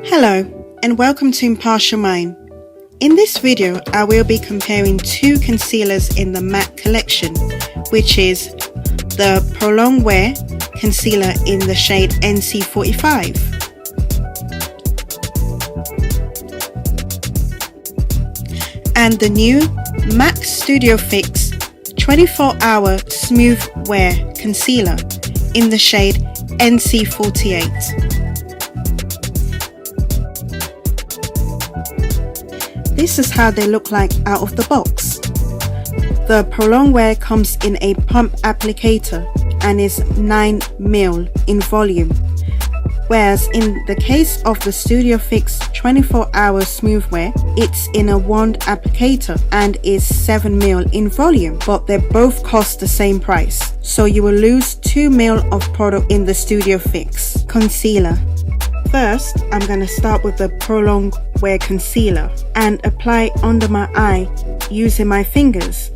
Hello and welcome to Impartial Mind. In this video I will be comparing two concealers in the matte collection, which is the Pro Longwear concealer in the shade NC45 and the new MAC Studio Fix 24-hour smooth wear concealer in the shade NC48. This is how they look like out of the box. The Pro Longwear comes in a pump applicator and is 9mm in volume, whereas in the case of the Studio Fix 24-hour smooth wear, it's in a wand applicator and is 7mm in volume, but they both cost the same price, so you will lose 2mm of product in the Studio Fix concealer. First, I'm going to start with the Pro Longwear concealer and apply under my eye using my fingers,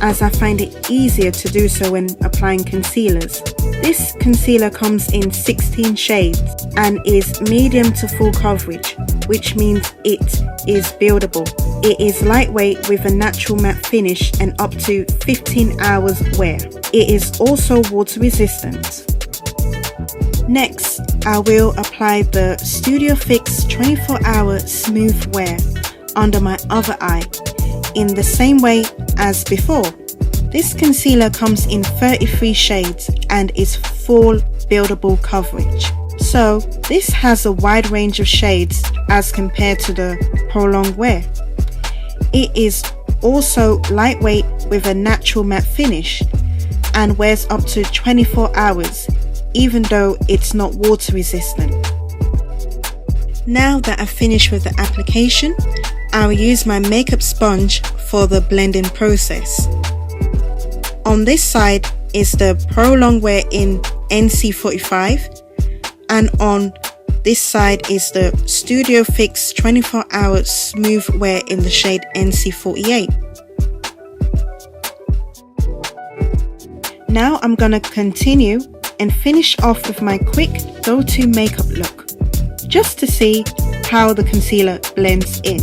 as I find it easier to do so when applying concealers. This concealer comes in 16 shades and is medium to full coverage, which means it is buildable. It is lightweight with a natural matte finish and up to 15 hours wear. It is also water resistant. Next, I will apply the Studio Fix 24-hour smooth wear under my other eye in the same way as before. This concealer comes in 33 shades and is full buildable coverage. So this has a wide range of shades as compared to the Pro Longwear. It is also lightweight with a natural matte finish and wears up to 24 hours, even though it's not water resistant. Now that I've finished with the application, I will use my makeup sponge for the blending process. On this side is the Pro Longwear in NC45 and on this side is the Studio Fix 24-hour smooth wear in the shade NC48. Now I'm gonna continue and finish off with my quick go-to makeup look, just to see how the concealer blends in.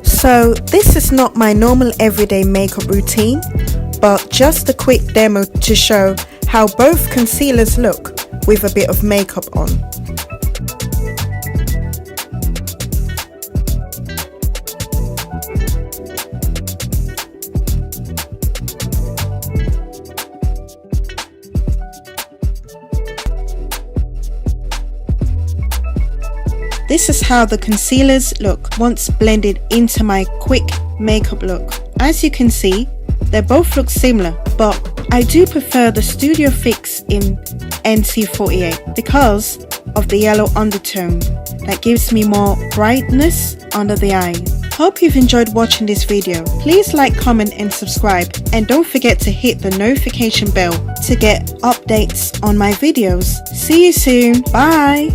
So this is not my normal everyday makeup routine, but just a quick demo to show how both concealers look with a bit of makeup on. This is how the concealers look once blended into my quick makeup look. As you can see, they both look similar, but I do prefer the Studio Fix in NC48 because of the yellow undertone that gives me more brightness under the eye. Hope you've enjoyed watching this video. Please like, comment and subscribe, and don't forget to hit the notification bell to get updates on my videos. See you soon. Bye.